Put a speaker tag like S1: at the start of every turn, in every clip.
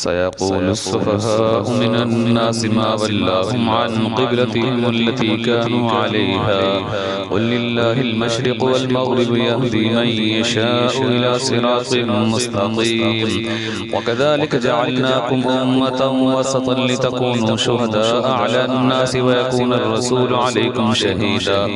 S1: سيقول السفهاء من الناس ما ولاهم عن قبلتهم التي كانوا عليها قل لله المشرق والمغرب يهدي من يشاء إلى صراط مستقيم وكذلك جعلناكم أمة وسطا لتكونوا شهداء على الناس ويكون الرسول عليكم شهيدا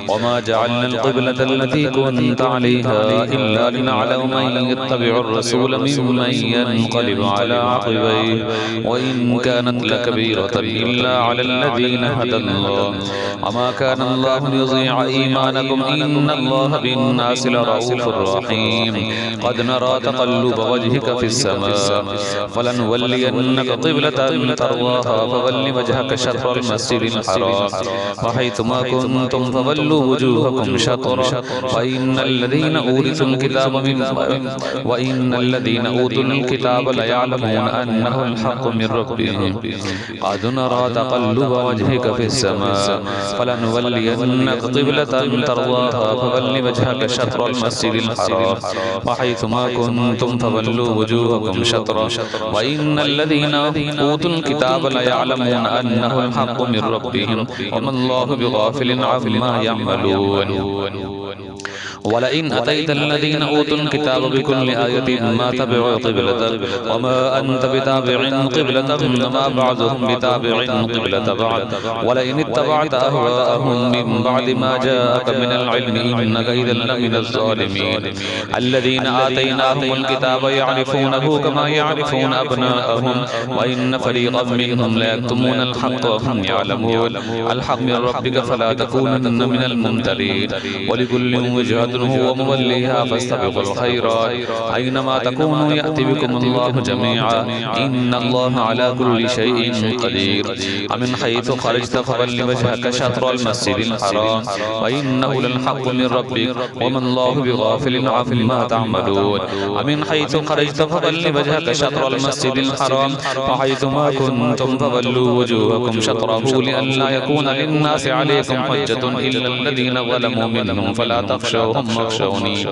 S1: وما جعلنا القبلة التي كنت عليها إلا لنعلم من يتبع الرسول ممن ينقلب على عقبيه وإن كانت لكبيرة إلا على الذين هدى الله وما كان الله ليضيع إيمانكم إن الله بالناس لرؤوف رحيم قد نرى تقلب وجهك في السماء فلنولينك قبلة ترضاها فول وجهك شطر المسجد الحرام وحيثما كنتم فولوا وجوهكم شطره وإن الذين أوتوا الكتاب ليعلمون أنه الحق من ربهم قد نرى تقلب وجهك في السماء فلنولينك قبلة ترضاها فول وجهك شطر المسجد الحرام وحيثما كنتم فولوا وجوهكم شطره وإن الذين أوتوا الكتاب ليعلمون أنه الحق من ربهم وما الله بغافل عما يعملون ولئن أتيت الذين أوتوا الكتاب بكل آية ما تبعوا قبلتك وما أنت بتابع قبلتهم وما بعضهم بتابع قبلة بعض ولئن اتبعت أهواءهم من بعد ما جاءك من العلم إنك إذا لمن الظالمين الذين آتيناهم الكتاب يعرفونه كما يعرفون أبناءهم وإن فريقا منهم ليكتمون الحق وهم يعلمون الحق من ربك فلا تكونن من الممترين ولكل وجهة هو موليها فاستبقوا الخيرات أينما تكونوا يأتي بكم الله جميعا إن الله على كل شيء قدير ومن حيث خرجت فول وجهك شطر المسجد الحرام وإنه للحق من ربك وما الله بغافل عما تعملون ومن حيث خرجت فول وجهك شطر المسجد الحرام وحيثما كنتم فولوا وجوهكم شطره لئلا يكون للناس عليكم حجة إلا الذين ظلموا منهم فلا تخشوهم واخشوني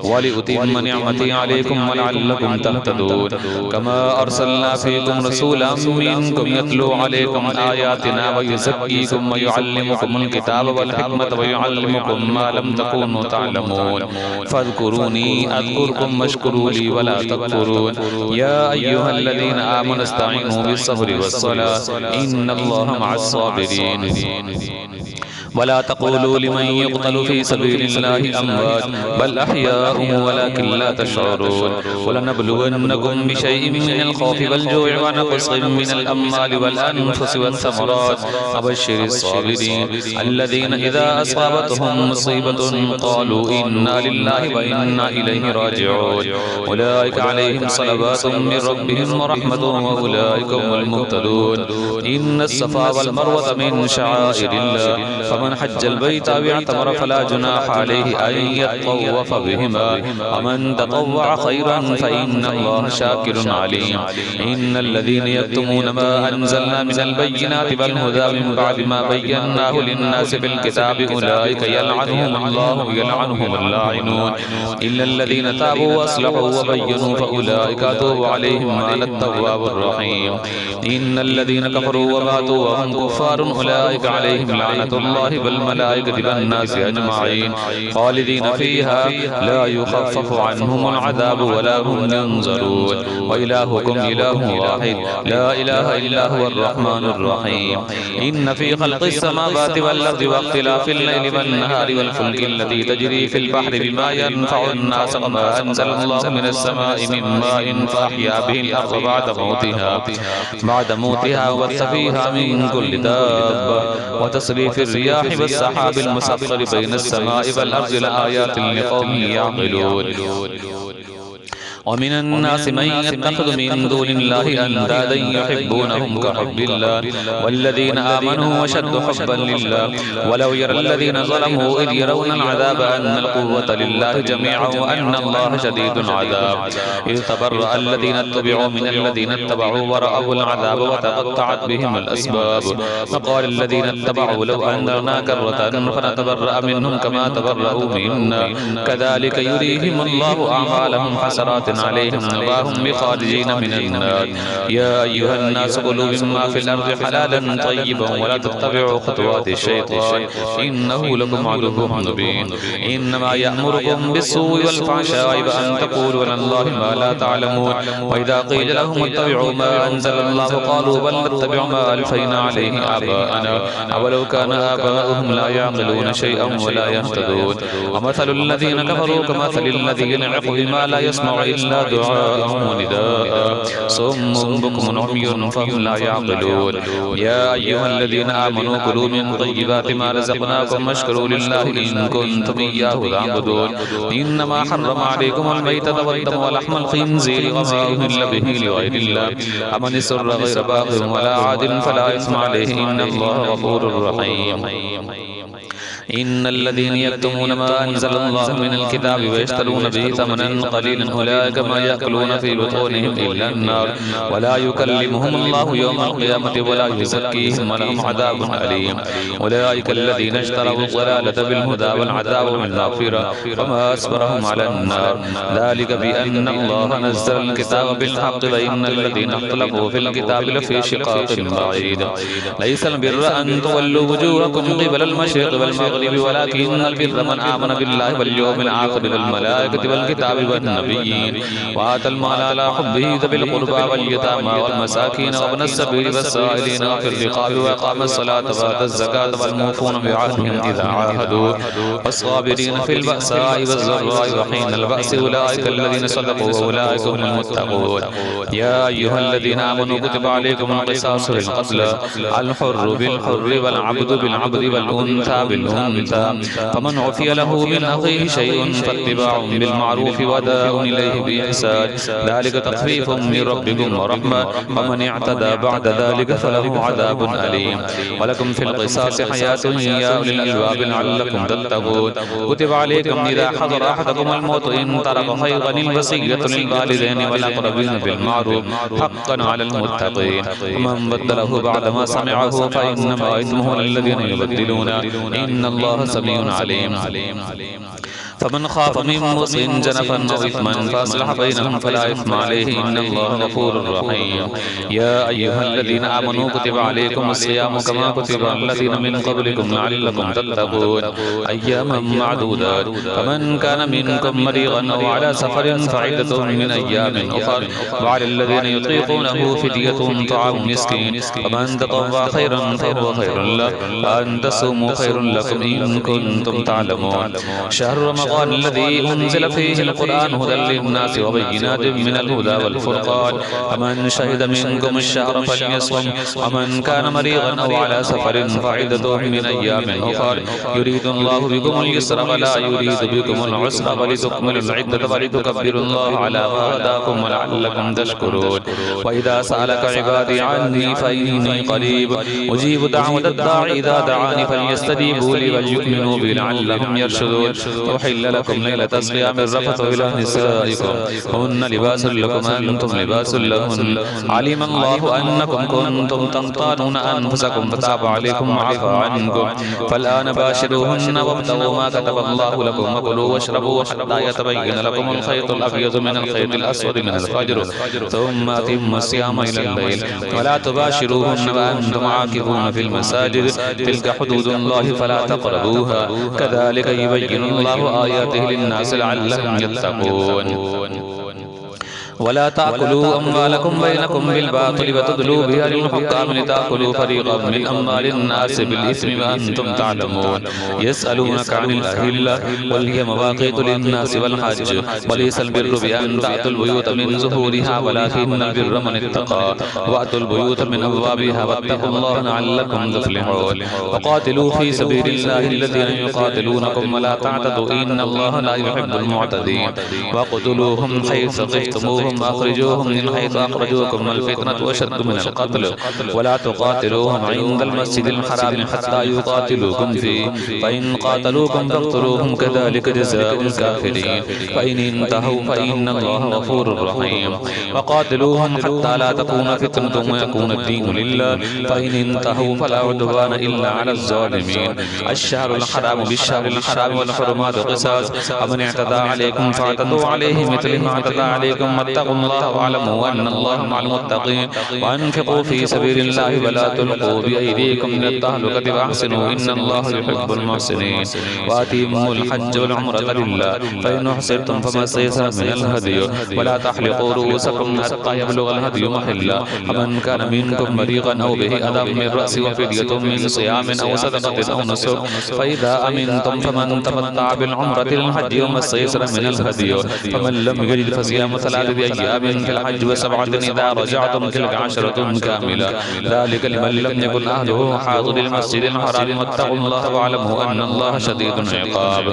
S1: ولأتم نعمتي عليكم ولعلكم تهتدون كما أرسلنا فيكم رسولا منكم يتلو عليكم آياتنا ويزكيكم ويعلمكم الكتاب والحكمة ويعلمكم ما لم تكونوا تعلمون فاذكروني أذكركم واشكروا لي ولا تكفرون يا أيها الذين آمنوا استعينوا بالصبر والصلاة إن الله مع الصابرين ولا تقولوا لمن يقتل في سبيل الله أموات بل أحياء ولكن لا تشعرون ولنبلونكم بشيء من الخوف والجوع ونقص من الأموال والأنفس والثمرات وبشر الصابرين الذين إذا أصابتهم مصيبة قالوا إنا لله وإنا إليه راجعون أولئك عليهم صلوات من ربهم ورحمة وأولئك هم المهتدون إن الصفا والمروة من شعائر الله فمن حج البيت أو اعتمر فلا جناح عليه أن يطوف بهما ومن تطوع خيرا فإن الله شاكر عليم إن الذين يكتمون ما أنزلنا من البينات والهدى من بعد ما بيناه للناس في الكتاب أولئك يلعنهم الله ويلعنهم اللاعنون إلا الذين تابوا وأصلحوا وبينوا فأولئك أتوب عليهم وأنا التواب الرحيم إن الذين كفروا وماتوا وهم كفار أولئك عليهم لعنة الله والملائكة والناس أجمعين خالدين فيها لا يخفف عنهم العذاب ولا هم ينظرون وإلهكم إله واحد لا إله إلا هو الرحمن الرحيم إن في خلق السماوات والأرض واختلاف الليل والنهار والفلك التي تجري في البحر بما ينفع الناس وما أنزل الله من السماء من ماء فأحيا به الأرض بعد موتها وبث فيها من كل دابة وتصريف الرياح والسحاب المسخر بين السماء والأرض لآيات لقوم يعقلون ومن الناس من يتخذ من دون الله أندادا يحبونهم كحب الله والذين آمنوا أشد حبا لله ولو يرى الذين ظلموا إذ يرون العذاب أن القوة لله جميعا وأن الله شديد العذاب إذ تبرأ الذين اتبعوا من الذين اتبعوا ورأوا العذاب وتقطعت بهم الأسباب فقال الذين اتبعوا لو أنذرنا كرة فنتبرأ منهم كما تبرأوا منا كذلك يريهم الله أعمالهم حسرات عليهم وما هم بخارجين من النار يا أيها الناس كلوا مما في الأرض حلالا طيبا ولا تتبعوا خطوات الشيطان إنه لكم عدو مبين إنما يأمركم بالسوء والفحشاء وأن تقولوا على الله ما لا تعلمون وإذا قيل لهم اتبعوا ما أنزل الله قالوا بل نتبع ما ألفينا عليه آباءنا أولو كان آباؤهم لا يعقلون شيئا ولا يهتدون ومثل الذين كفروا كمثل الذي ينعق بما لا يسمع إلا دعاء ونداء صم بكم عمي فهم لا يعقلون يا أيها الذين آمنوا كلوا من طيبات ما رزقناكم واشكروا لله إن كنتم إياه تعبدون إنما حرم عليكم الميتة والدم ولحم الخنزير وما أهل به لغير الله أمن اسر غير باغ ولا عاد فلا إثم عليه إن الله غفور رحيم إن الذين يكتمون ما أنزل الله من الكتاب ويشترون به ثمنا قليلا أولئك ما يأكلون في بطونهم إلا النار ولا يكلمهم الله يوم القيامة ولا يزكيهم ولهم عذاب أليم أولئك الذين اشتروا الضلالة بالهدى والعذاب بالمغفرة وما أصبرهم على النار ذلك بأن الله نزل الكتاب بالحق وإن الذين اختلفوا في الكتاب لفي شقاق بعيد ليس البر أن تولوا وجوهكم قبل المشرق والمغرب ولكن البر من آمن بالله واليوم الآخر والملائكة والكتاب والنبيين وآتى المال على حبه ذوي القربى واليتامى والمساكين وابن السبيل والسائلين وفي الرقاب وأقام الصلاة وآتى الزكاة والموفون بعهدهم إذا عاهدوا والصابرين في البأساء والضراء وحين البأس أولئك الذين صدقوا وأولئك هم المتقون يا أيها الذين آمنوا كتب عليكم القصاص في القتل الحر بالحر والعبد بالعبد والأنثى بالأنثى فمن عفي له من أخيه شيء فاتباع بالمعروف وأداء إليه بإحسان ذلك تخفيف من ربكم ورحمة ومن اعتدى بعد ذلك فله عذاب أليم ولكم في القصاص حياة يا أولي الألباب لعلكم تتقون كتب عليكم إذا حضر أحدكم الموت إن ترك خيرا الوصية للوالدين والأقربين بالمعروف حقا على المتقين ومن بدله بعدما سمعه فإنما إثمه الذين يبدلون إن الله سميع عليم فمن خاف من موص جنفا أو إثما فأصلح بينهم فلا إثم عليه إن الله غفور رحيم يا أيها الذين آمنوا كتب عليكم الصيام كما كتب على الذين من قبلكم لعلكم تتقون أياما معدودات فمن كان منكم مريضا أو على سفر فعدة من أيام أخر وعلى الذين يطيقونه فدية طعام مسكين فمن تطوع خيرا فهو خير له وأن تصوموا خير لكم إن كنتم تعلمون شهر رمضان الذي أنزل فيه القرآن هدى للناس وبينات من الهدى والفرقان فمن شهد منكم الشهر فليصم ومن كان مريضا أو على سفر فعدة من أيام أخر يريد الله بكم اليسر ولا يريد بكم العسر ولتكملوا العدة ولتكبروا الله على ما هداكم ولعلكم تشكرون وإذا سألك عبادي عني فإني قريب أجيب دعوة الداعي إذا دعاني فليستجيبوا لي وليؤمنوا بي لعلهم يرشدون أحل لكم ليلة الصيام الرفث إلى نسائكم هن لباس لكم أنتم لباس لهن علم الله أنكم كنتم تختانون أنفسكم فتاب عليكم وعفى عنكم فالآن باشروهن وابتغوا ما كتب الله لكم وكلوا واشربوا حتى يتبين لكم الخيط الأبيض من الخيط الأسود من الفجر ثم أتموا الصيام إلى الليل ولا تباشروهن وأنتم عاكفون في المساجد تلك حدود الله فلا تقربوها كذلك يبين الله آياته للناس لعلهم يتقون ولا تأكلوا أموالكم بينكم بالباطل وتدلوا بها للحكام لتأكلوا فريقا من أموال الناس بالإثم وأنتم تعلمون يسألونك عن الأهلة وهي مواقيت للناس والحج وليس البر بأن تأتوا البيوت من ظهورها ولكن البر من اتقى وأتوا البيوت من أبوابها واتقوا الله لعلكم تفلحون وقاتلوا في سبيل الله الذين يقاتلونكم ولا تعتدوا إن الله لا يحب المعتدين وقتلوهم حيث ثقفتموهم أخرجوهم من حيث أخرجوكم الفتنة أشد من القتل ولا تقاتلوهم عند المسجد الحرام حتى يقاتلوكم فيه فإن قاتلوكم فاقتلوهم كذلك جزاء الكافرين فإن انتهوا فإن الله غفور رحيم وقاتلوهم حتى لا تكون فتنة ويكون الدين لله فإن انتهوا فلا عدوان إلا على الظالمين الشهر الحرام بالشهر الحرام والحرمات قصاص ومن اعتدى عليكم فاعتدوا عليه مثل ما اعتدى عليكم واتقوا الله واعلموا أن الله مع المتقين وأنفقوا في سبيل الله ولا تلقوا بأيديكم من التهلكة وأحسنوا إن الله يحب المحسنين وأتموا الحج والعمرة لله فإن أحصرتم فما استيسر من الهدي ولا تحلقوا رؤوسكم حتى يبلغ الهدي محله ومن كان منكم مريضا أو به أذى من رأسه وفدية من صيام أو صدقة أو نسك فإذا أمنتم فمن تمتع بالعمرة للحج وما استيسر من الهدي فمن لم يجد فصيام 3 أيام في الحج و7 إذا رجعتم تلك 10 كاملة ذلك لمن لم يكن أهله حاضر المسجد الحرام واتقوا الله واعلموا أن الله شديد العقاب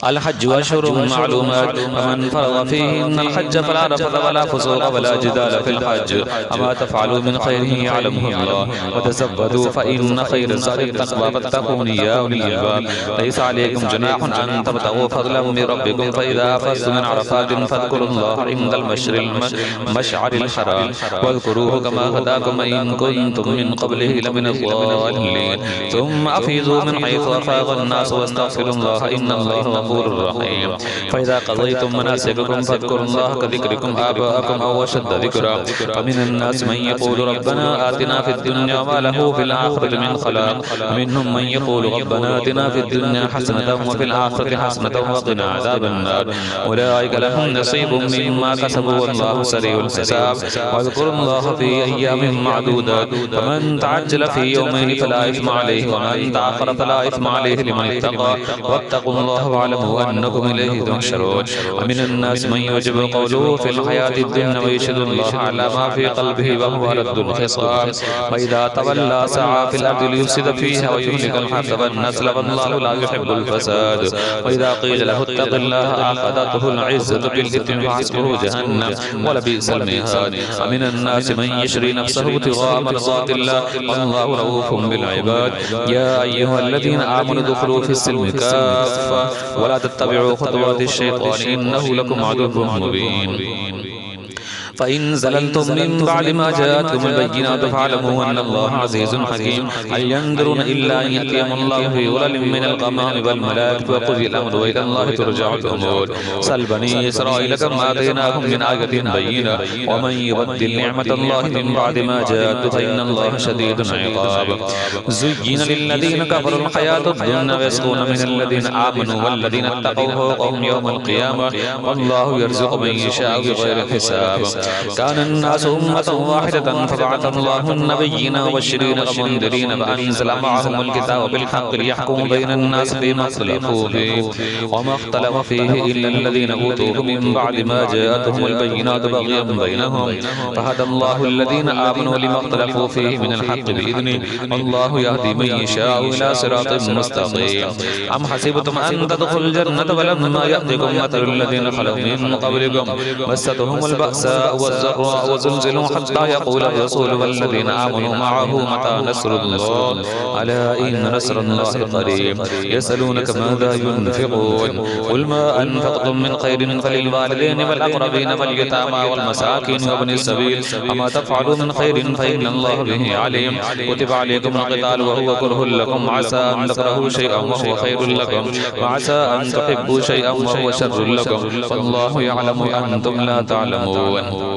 S1: الحج أشهر معلومات فمن فرض فيهن الحج فلا رفث ولا فسوق ولا جدال في الحج وما تفعلوا من خير يعلمه الله وتزودوا فإن خير الزاد التقوى فاتقون يا أولي الألباب ليس عليكم جناح أن تبتغوا فضلا من ربكم فإذا أفضتم من عرفات فاذكروا الله عند المشعر الحرام واذكروه كما هداكم إن كنتم من قبله لمن الضالين ثم أفيضوا من حيث أفاض الناس واستغفروا الله إن الله غفور الرحيم فإذا قضيتم مناسككم فاذكروا الله كذكركم آباءكم أو أشد ذكرا فمن الناس من يقول ربنا آتنا في الدنيا وما له في الآخرة من خلاق ومنهم من يقول ربنا آتنا في الدنيا حسنة وفي الآخرة حسنة وقنا عذاب النار أولئك لهم نصيب مما كسبوا والله سريع الحساب واذكروا الله في أيام معدودات فمن تعجل في يومين فلا إثم عليه ومن تأخر فلا إثم عليه لمن اتقى واتقوا الله واعلموا أنكم إليه تحشرون ومن الناس من يعجب قوله في الحياة الدنيا ويشهد الله على ما في قلبه وهو رد الخصام وإذا تولى سعى في الأرض ليفسد فيها ويهلك الحرث والنسل والله لا يحب الفساد وإذا قيل له اتق الله أخذته العزة بالإثم فحسبه جهنم ولبئس المهاد ومن الناس من يشري نفسه ابتغاء مرضات الله والله رؤوف بالعباد يا أيها الذين آمنوا ادخلوا في السلم كافة ولا تتبعوا خطوات الشيطان إنه لكم عدو مبين فإن زللتم من بعد ما جاءتكم البينات فاعلموا أن الله عزيز حكيم هل ينظرون إلا أن يأتيهم الله في غلل من الغمام والملائكة وقضي الأمر وإلى الله ترجع الأمور سل بني إسرائيل كم آتيناهم من آية بينة ومن يبدل نعمة الله من بعد ما جاءته فإن الله شديد العقاب زين للذين كفروا الحياة الدنيا ويسقون من الذين آمنوا والذين اتقوا فوقهم يوم القيامة والله يرزق من يشاء بغير حساب كان الناس أمة واحدة فبعث الله النبيين وبشرين ومنذرين فأنزل معهم الكتاب بالحق ليحكم بين الناس فيما اختلفوا فيه وما اختلف فيه إلا الذين أوتوه من بعد ما جاءتهم البينات بغيا بينهم فهدى الله الذين آمنوا لما اختلفوا فيه من الحق بإذنه والله يهدي من يشاء إلى صراط مستقيم أم حسبتم أن تدخلوا الجنة ولما يأتكم مثل الذين خلوا من قبلكم مستهم البأساء والضراء وزلزلوا حتى يقول الرسول والذين آمنوا معه متى نصر الله ألا إن نصر الله قريب يسألونك ماذا ينفقون قل ما أنفقتم من خير فللوالدين والأقربين واليتامى والمساكين وابن السبيل وما تفعلوا من خير فإن الله به عليم كتب عليكم القتال وهو كره لكم عسى أن تكرهوا شيئا وهو خير لكم وعسى أن تحبوا شيئا وهو شر لكم والله يعلم أنتم لا تعلمون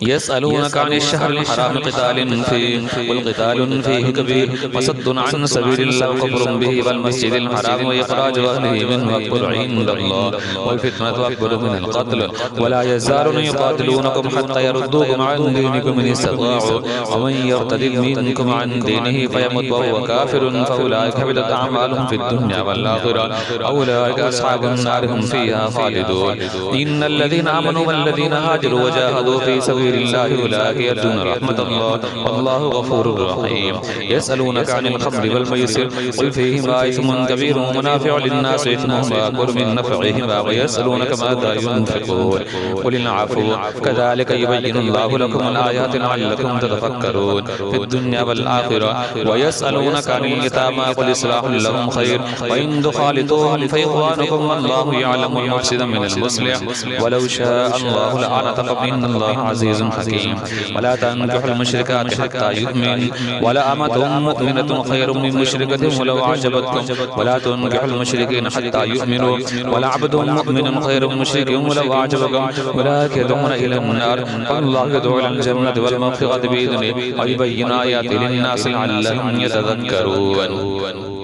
S1: يسألونك عن الشهر الحرام قتال فيه والقتال فيه كبير وصد عن سبيل الله كفر به والمسجد الحرام وإخراج أهله منه أكبر عند الله والفتنة أكبر من القتل ولا يزالون يقاتلونكم حتى يردوكم عن دينكم إن استطاعوا ومن يرتد منكم عن دينه فيمت وهو كافر فأولئك حبطت أعمالهم في الدنيا والآخرة أولئك أصحاب النار هم فيها خالدون إن الذين آمنوا والذين هاجروا وجاهدوا في سبيل سبيل الله أولئك يرجون رحمة الله والله غفور رحيم يسألونك عن الخمر والميسر قل فيهما إثم كبير ومنافع للناس إثمهما أكبر من نفعهما ويسألونك ماذا ينفقون قل العفو كذلك يبين الله لكم الآيات لعلكم تتفكرون في الدنيا والآخرة ويسألونك عن اليتامى قل إصلاح لهم خير وإن تخالطوهم فإخوانكم والله يعلم المفسد من المصلح ولو شاء الله لأعنتكم إن الله عزيز حكيم ولا تنكحوا المشركات حتى يؤمن ولأمة مؤمنة خير من مشركة ولو أعجبتكم ولا تنكحوا المشركين حتى يؤمنوا ولعبد مؤمن خير من مشرك ولو أعجبكم أولئك يدعون إلى النار فالله يدعو إلى الجنة والمغفرة بإذنه ويبين آياته للناس لعلهم يتذكرون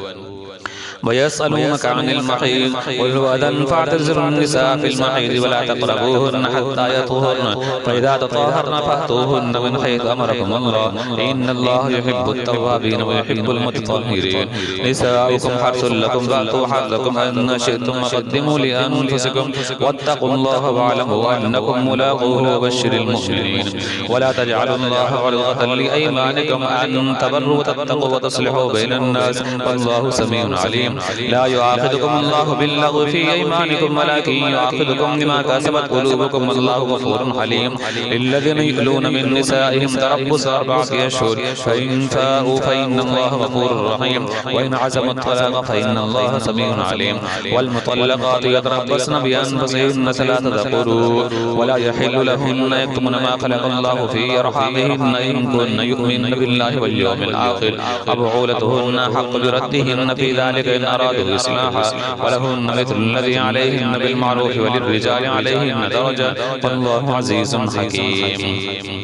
S1: ويسألونك عن المحيض قل هو أذى فاعتزلوا النساء في المحيض ولا تقربوهن حتى يطهرن فإذا تطهرن فأتوهن من حيث أمركم الله إن الله يحب التوابين ويحب المتطهرين نساؤكم حرث لكم فأتوا حرثكم أن شئتم وقدموا لأنفسكم واتقوا الله واعلموا أنكم ملاقوه وبشر المؤمنين ولا تجعلوا الله عرضة لأيمانكم أن تبروا وتتقوا وتصلحوا بين الناس والله سميع عليم لا يؤاخذكم الله باللغو في أيمانكم ولكن يؤاخذكم بما كسبت قلوبكم والله غفور حليم للذين يؤلون من نسائهم تربص 4 أشهر فإن فاءوا فإن الله غفور رحيم وإن عزموا الطلاق فإن الله سميع عليم والمطلقات يتربصن بأنفسهن 3 قروء ولا يحل لهن يكتمن ما خلق الله في أرحامهن إن كن يؤمن بالله واليوم الآخر وبعولتهن حق بردهن في ذلك إن أرادوا إصلاحا ولهن مثل الذي عليهن بالمعروف وللرجال عليهن درجة والله عزيز حكيم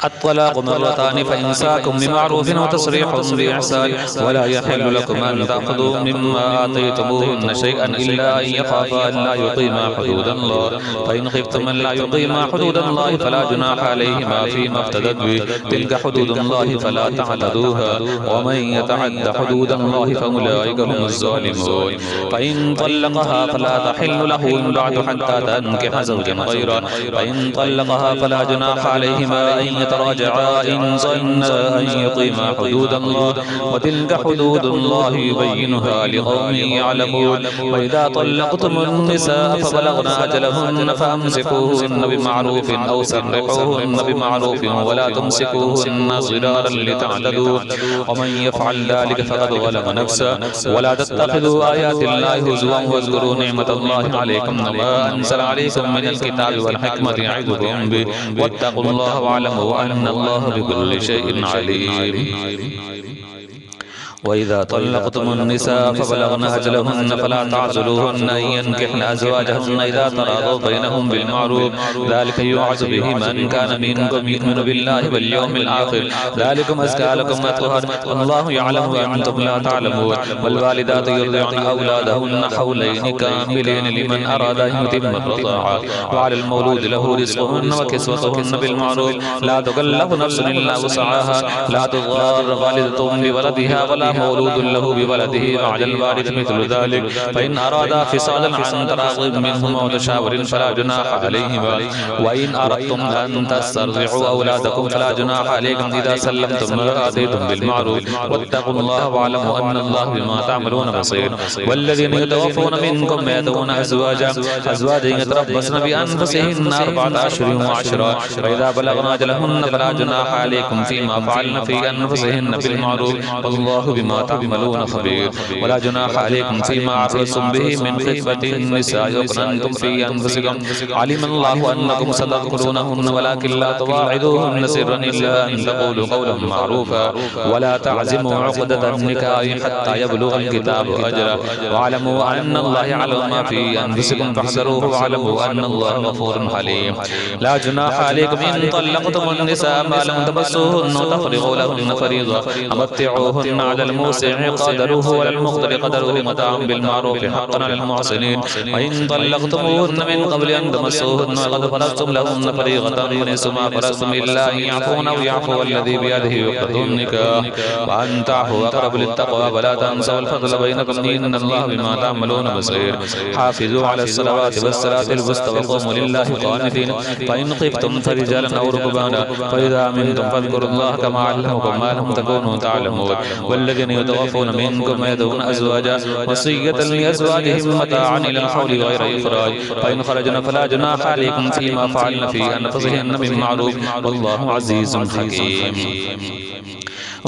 S1: الطلاق مرتان فإمساك بمعروف وتصريح بإحسان ولا يحل لكم أن تأخذوا مما آتيتموهن شيئا إلا أن يخافا أن لا يقيما حدود الله فإن خفتم أن لا يقيما حدود الله فلا جناح عليهما فيما افتدت به تلك حدود الله فلا تعتدوها ومن يتعد حدود الله فأولئك هم الظالمون فإن طلقها فلا تحل له من بعد حتى تنكح زوجا غيره فإن طلقها فلا جناح عليهما أن يتراجعا إن ظنا أن يقيما حدود الله وتلك حدود الله يبينها لقوم يعلمون وإذا طلقتم النساء فبلغن أجلهن فأمسكوهن بمعروف أو سرحوهن بمعروف ولا تمسكوهن ضرارا لتعتدوا ومن يفعل ذلك فقد ظلم نفسه ولا تتخذوا آيات الله هزوا واذكروا نعمة الله عليكم وما أنزل عليكم من الكتاب والحكمة يعظكم به واتقوا الله واعلموا أن الله بكل شيء عليم وإذا طلقتم النساء فبلغن أجلهن فلا تعزلوهن أن ينكحن أزواجهن إذا تراضوا بينهم بالمعروف ذلك يوعظ به من كان منكم يؤمن بالله واليوم الآخر ذلكم أزكى لكم وأطهر والله يعلم وأنتم لا تعلمون والوالدات يرضعن أولادهن حولين كاملين لمن أراد أن يتم الرضاعة وعلى المولود له رزقهن وكسوتهن بالمعروف لا تكلف نفس إلا وسعها لا تضار والدة بولدها ولا مولود له بولده بعد الوارث مثل ذلك فإن أرادا فصالا عن تراض منهما وتشاور فلا جناح عليهما وإن أردتم أن تسترضعوا أولادكم فلا جناح عليكم إذا سلمتم ما آتيتم بالمعروف واتقوا الله واعلموا أن الله بما تعملون بصير والذين يتوفون منكم يذرون أزواجا يتربصن بأنفسهن 4 أشهر وعشرا فإذا بلغن أجلهن فلا جناح عليكم فيما فعلن في أنفسهن بالمعروف والله بما تعملون خبير ولا جناح عليكم فيما عرضتم به من خطبة النساء وأكننتم في أنفسكم علم الله أنكم ستذكرونهن ولكن لا تواعدوهن سرا إلا أن تقولوا قولا معروفا ولا تعزموا عقدة النكاح حتى يبلغ الكتاب أجله واعلموا أن الله يعلم ما في أنفسكم فاحذروه واعلموا أن الله غفور حليم لا جناح عليكم إن طلقتم النساء ما لم تمسوهن وتفرغوا لهن فريضة ومتعوهن على الموسع قدره وللمقتر قدره متاعا بالمعروف حقا على المحسنين وإن طلقتموهن من قبل أن تمسوهن وقد فرضتم لهن فريضة فنصف ما فرضتم إلا أن يعفون أو يعفو الذي بيده عقدة النكاح وأن تعفوا أقرب للتقوى ولا تنسوا الفضل بينكم إن الله بما تعملون بصير حافظوا على الصلوات والصلاة الوسطى وقوموا لله قانتين فإن خفتم فرجالا أو ركبانا فإذا أمنتم فاذكروا الله كما علمكم ما لم تكونوا تعلمون والذين يتوفون منكم ويذرون أزواجا وصية لأزواجهم متاعا إلى الحول غير إخراج فإن خرجنا فلا جناح عليكم فيما فعلن في أنفسهن بالمعروف والله عزيز حكيم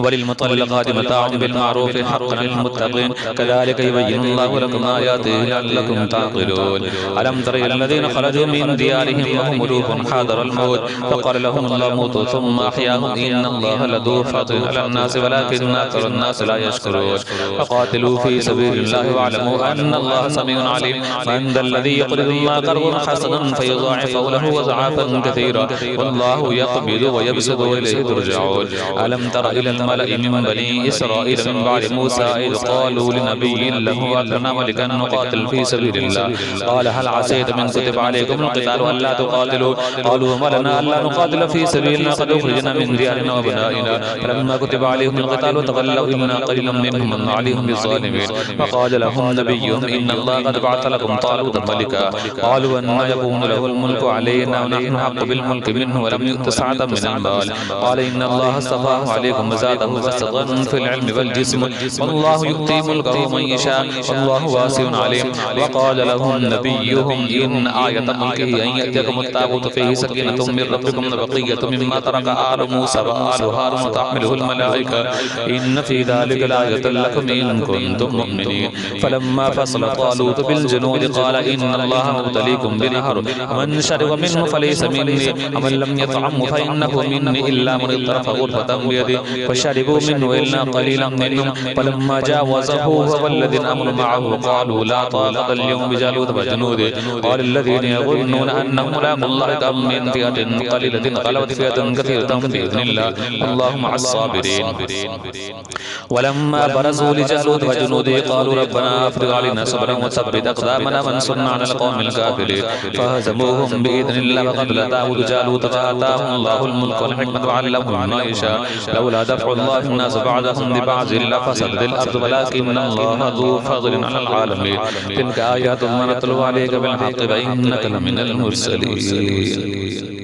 S1: وللمطلقات متاع بالمعروف حقا للمتقين كذلك يبين الله لكم آياته لعلكم تعقلون ألم تر إلى الذين خرجوا من ديارهم وهم ألوف حاذر الموت فقال لهم الله موتوا ثم أحياهم إن الله لذو فضل على الناس ولكن أكثر الناس لا يشكرون فقاتلوا في سبيل الله واعلموا أن الله سميع عليم من ذا الذي يقرض الله قرضا حسنا فيضاعفه له أضعافا كثيرا والله يقبض ويبسط وإليه ترجعون ألم تر إلى الملأ من بني إسرائيل من بعد موسى إذ قالوا لنبي له أتنا ملكا نقاتل في سبيل الله قال هل عسيت من كتب عليكم القتال ألا تقاتلوا قالوا وما لنا ألا نقاتل في سبيل الله قد أخرجنا من ديارنا وأبنائنا فلما كتب عليهم القتال تولوا إلا قليلا منهم من عليهم بالظالمين فقال لهم نبيهم إن الله قد بعث لكم طالوت ملكا قالوا أن يكون له الملك علينا ونحن حق بالملك منه ولم يؤت سعة من المال قال إن الله اصطفاه عليكم وزاده بسطا في العلم والجسم والله يؤتي ملكه من يشاء والله واسع عليم وقال لهم نبيهم إن آية ملكه أن يأتيكم التابوت فيه سكينة من ربكم وبقية مما ترك آل موسى وآل هارون تحمله الملائكة إن في ذلك لآية لكم إن كنتم مؤمنين فلما فصل طالوت بالجنود قال إن الله مبتليكم بنهر من شرب منه فليس مني ومن لم يطعمه فإنه مني إلا من اغترف غرفة بيده فشربوا منه إلا قليلا منهم فلما جاوزه هو والذين آمنوا معه قالوا لا طاقة اليوم بجالوت وجنوده قال الذين يظنون أنهم ملاقو الله كم من فئة قليلة غلبت فئة كثيرة بإذن الله الله مع الصابرين ولما برزوا لجالوت وجنوده قالوا ربنا أفرغ علينا صبرا وثبت أقدامنا وانصرنا على القوم الكافرين فهزموهم بإذن الله وقتل داود جالوت فآتاه الله الملك والحكمة وعلمه مما يشاء لولا دفع الله الناس بعضهم ببعض لفسدت الأرض ولكن الله ذو فضل على العالمين تلك آيات ما نتلو عليك بالحق وإنك لمن المرسلين